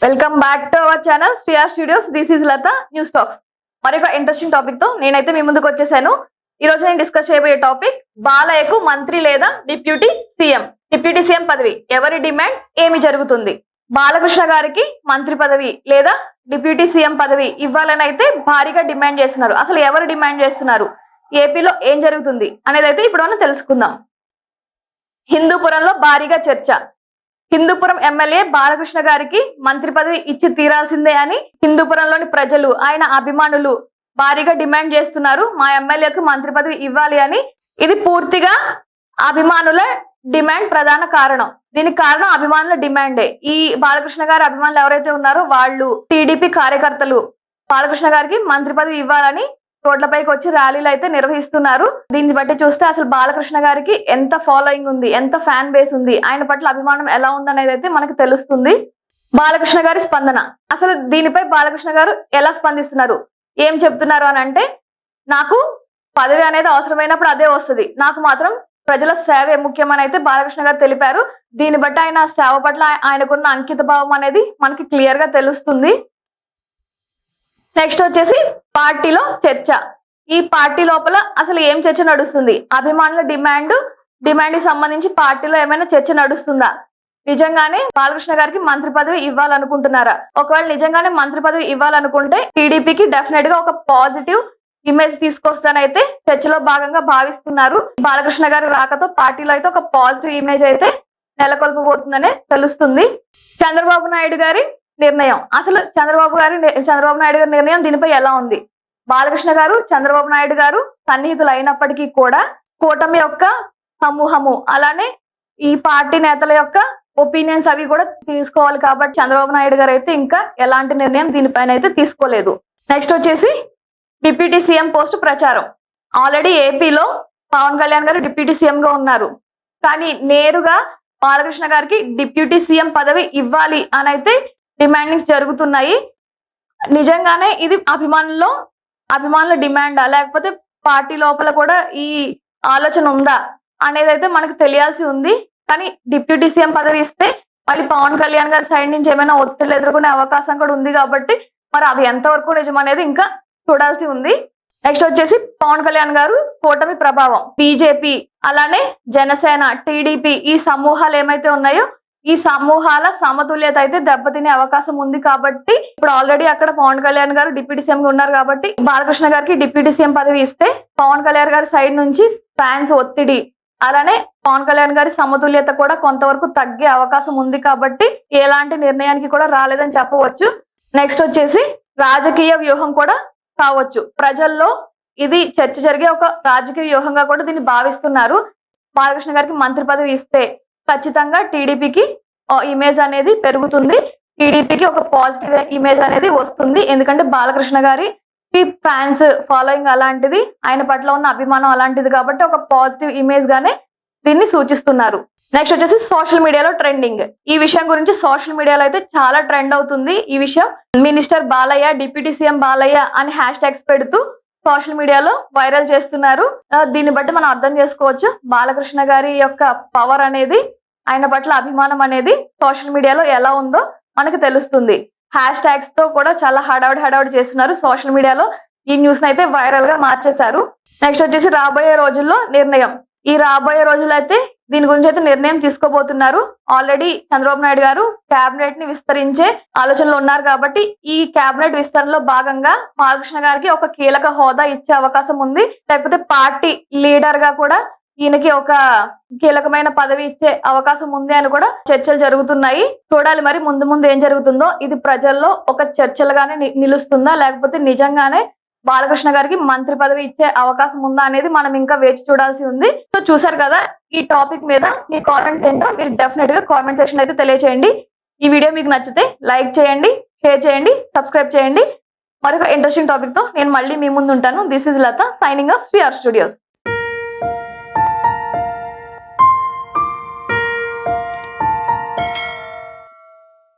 Welcome back to our channel Sri R studios. This is Latha news talks. మరొక interesting topic తో నేనైతే మీ ముందుకు వచ్చేసాను. ఈ రోజు నేను డిస్కస్ చేయబోయే టాపిక్ బాలయ్యకు మంత్రి లేదా డిప్యూటీ సీఎం. డిప్యూటీ సీఎం పదవి ఎవరి డిమాండ్, ఏమి జరుగుతుంది? బాలకృష్ణ గారికి మంత్రి పదవి లేదా డిప్యూటీ సీఎం పదవి ఇవ్వాలని అయితే భారీగా డిమాండ్ చేస్తున్నారు. అసలు ఎవరు డిమాండ్ చేస్తున్నారు, ఏపీలో ఏం జరుగుతుంది అనేది అయితే ఇప్పుడు మనం తెలుసుకుందాం. హిందూపురంలో భారీగా చర్చ. హిందూపురం ఎమ్మెల్యే బాలకృష్ణ గారికి మంత్రి పదవి ఇచ్చి తీరాల్సిందే అని హిందూపురంలోని ప్రజలు, ఆయన అభిమానులు భారీగా డిమాండ్ చేస్తున్నారు. మా ఎమ్మెల్యేకు మంత్రి పదవి ఇవ్వాలి అని. ఇది పూర్తిగా అభిమానుల డిమాండ్ ప్రధాన కారణం. దీనికి కారణం అభిమానుల డిమాండే. ఈ బాలకృష్ణ గారి అభిమానులు ఎవరైతే ఉన్నారో వాళ్ళు, టీడీపీ కార్యకర్తలు బాలకృష్ణ గారికి మంత్రి పదవి ఇవ్వాలని రోడ్లపైకి వచ్చి ర్యాలీలు అయితే నిర్వహిస్తున్నారు. దీన్ని బట్టి చూస్తే అసలు బాలకృష్ణ గారికి ఎంత ఫాలోయింగ్ ఉంది, ఎంత ఫ్యాన్ బేస్ ఉంది, ఆయన పట్ల అభిమానం ఎలా ఉందనేది అయితే మనకు తెలుస్తుంది. బాలకృష్ణ గారి స్పందన, అసలు దీనిపై బాలకృష్ణ గారు ఎలా స్పందిస్తున్నారు, ఏం చెప్తున్నారు అని అంటే, నాకు పదవి అనేది అవసరమైనప్పుడు అదే వస్తుంది, నాకు మాత్రం ప్రజల సేవే ముఖ్యమని అయితే బాలకృష్ణ గారు తెలిపారు. దీన్ని బట్టి ఆయన సేవ పట్ల ఆయనకున్న అంకిత భావం అనేది మనకి క్లియర్ గా తెలుస్తుంది. నెక్స్ట్ వచ్చేసి పార్టీలో చర్చ. ఈ పార్టీ లోపల అసలు ఏం చర్చ నడుస్తుంది? అభిమానుల డిమాండ్ సంబంధించి పార్టీలో ఏమైనా చర్చ నడుస్తుందా? నిజంగానే బాలకృష్ణ గారికి మంత్రి పదవి ఇవ్వాలనుకుంటున్నారా? ఒకవేళ నిజంగానే మంత్రి పదవి ఇవ్వాలనుకుంటే టీడీపీకి డెఫినెట్ గా ఒక పాజిటివ్ ఇమేజ్ తీసుకొస్తానైతే చర్చలో భాగంగా భావిస్తున్నారు. బాలకృష్ణ గారి రాకతో పార్టీలో అయితే ఒక పాజిటివ్ ఇమేజ్ అయితే నెలకొల్పబోతుందనే తెలుస్తుంది. చంద్రబాబు నాయుడు గారి నిర్ణయం, అసలు చంద్రబాబు నాయుడు గారి నిర్ణయం దీనిపై ఎలా ఉంది? బాలకృష్ణ గారు, చంద్రబాబు నాయుడు గారు సన్నిహితులు అయినప్పటికీ కూడా కూటమి యొక్క సమూహము, అలానే ఈ పార్టీ నేతల యొక్క ఒపీనియన్స్ అవి కూడా తీసుకోవాలి. కాబట్టి చంద్రబాబు నాయుడు గారు అయితే ఇంకా ఎలాంటి నిర్ణయం దీనిపైన అయితే తీసుకోలేదు. నెక్స్ట్ వచ్చేసి డిప్యూటీ సీఎం పోస్ట్ ప్రచారం. ఆల్రెడీ ఏపీలో పవన్ కళ్యాణ్ గారు డిప్యూటీ సీఎం గా ఉన్నారు, కానీ నేరుగా బాలకృష్ణ గారికి డిప్యూటీ సీఎం పదవి ఇవ్వాలి అని అయితే డిమాండింగ్స్ జరుగుతున్నాయి. నిజంగానే ఇది అభిమానుల డిమాండా, లేకపోతే పార్టీ లోపల కూడా ఈ ఆలోచన ఉందా అనేది అయితే మనకు తెలియాల్సి ఉంది. కానీ డిప్యూటీ సీఎం పదవి ఇస్తే మళ్ళీ పవన్ కళ్యాణ్ గారి సైడ్ నుంచి ఏమైనా ఒత్తిళ్లు ఎదుర్కొనే అవకాశం కూడా ఉంది. కాబట్టి మరి అది ఎంతవరకు నిజం అనేది ఇంకా చూడాల్సి ఉంది. నెక్స్ట్ వచ్చేసి పవన్ కళ్యాణ్ గారు కూటమి ప్రభావం, బీజేపీ అలానే జనసేన, టీడీపీ ఈ సమూహాలు ఏమైతే ఉన్నాయో ఈ సమూహాల సమతుల్యత అయితే దెబ్బతినే అవకాశం ఉంది. కాబట్టి ఇప్పుడు ఆల్రెడీ అక్కడ పవన్ కళ్యాణ్ గారు డిప్యూటీ సీఎం గా ఉన్నారు. కాబట్టి బాలకృష్ణ గారికి డిప్యూటీ సీఎం పదవి ఇస్తే పవన్ కళ్యాణ్ గారి సైడ్ నుంచి ఫ్యాన్స్ ఒత్తిడి, అలానే పవన్ కళ్యాణ్ గారి సమతుల్యత కూడా కొంతవరకు తగ్గే అవకాశం ఉంది. కాబట్టి ఎలాంటి నిర్ణయానికి కూడా రాలేదని చెప్పవచ్చు. నెక్స్ట్ వచ్చేసి రాజకీయ వ్యూహం కూడా కావచ్చు. ప్రజల్లో ఇది చర్చ జరిగే ఒక రాజకీయ వ్యూహంగా కూడా దీన్ని భావిస్తున్నారు. బాలకృష్ణ గారికి మంత్రి పదవి ఇస్తే ఖచ్చితంగా టీడీపీకి ఇమేజ్ అనేది పెరుగుతుంది, టీడీపీకి ఒక పాజిటివ్ ఇమేజ్ అనేది వస్తుంది. ఎందుకంటే బాలకృష్ణ గారి ఫ్యాన్స్ ఫాలోయింగ్ అలాంటిది, ఆయన పట్ల ఉన్న అభిమానం అలాంటిది. కాబట్టి ఒక పాజిటివ్ ఇమేజ్ గానే దీన్ని సూచిస్తున్నారు. నెక్స్ట్ వచ్చేసి సోషల్ మీడియాలో ట్రెండింగ్. ఈ విషయం గురించి సోషల్ మీడియాలో అయితే చాలా ట్రెండ్ అవుతుంది. ఈ విషయం minister Balayya, deputy CM Balayya అని హ్యాష్ ట్యాగ్స్ పెడుతూ సోషల్ మీడియాలో వైరల్ చేస్తున్నారు. దీన్ని బట్టి మనం అర్థం చేసుకోవచ్చు బాలకృష్ణ గారి యొక్క పవర్ అనేది, ఆయన పట్ల అభిమానం అనేది సోషల్ మీడియాలో ఎలా ఉందో మనకు తెలుస్తుంది. హ్యాష్ ట్యాగ్స్ తో కూడా చాలా హడావుడి చేస్తున్నారు సోషల్ మీడియాలో. ఈ న్యూస్ అయితే వైరల్ గా మార్చేశారు. నెక్స్ట్ వచ్చేసి రాబోయే రోజుల్లో నిర్ణయం. ఈ రాబోయే రోజుల్లో అయితే దీని గురించి అయితే నిర్ణయం తీసుకోబోతున్నారు. ఆల్రెడీ చంద్రబాబు నాయుడు గారు కేబినెట్ ని విస్తరించే ఆలోచనలు ఉన్నారు. కాబట్టి ఈ కేబినెట్ విస్తరణలో భాగంగా బాలకృష్ణ గారికి ఒక కీలక హోదా ఇచ్చే అవకాశం ఉంది. లేకపోతే పార్టీ లీడర్ గా కూడా ఈయనకి ఒక కీలకమైన పదవి ఇచ్చే అవకాశం ఉంది అని కూడా చర్చలు జరుగుతున్నాయి. చూడాలి మరి ముందు ఏం జరుగుతుందో. ఇది ప్రజల్లో ఒక చర్చలుగానే నిలుస్తుందా, లేకపోతే నిజంగానే బాలకృష్ణ గారికి మంత్రి పదవి ఇచ్చే అవకాశం ఉందా అనేది మనం ఇంకా వేచి చూడాల్సి ఉంది. సో చూసారు కదా, ఈ టాపిక్ మీద మీ కామెంట్స్ ఏంటో మీరు డెఫినెట్ గా కామెంట్ సెక్షన్ అయితే తెలియచేయండి. ఈ వీడియో మీకు నచ్చితే లైక్ చేయండి, షేర్ చేయండి, సబ్స్క్రైబ్ చేయండి. మరొక ఇంట్రెస్టింగ్ టాపిక్ తో నేను మళ్ళీ మీ ముందు ఉంటాను. This is Latha signing off Sri R studios.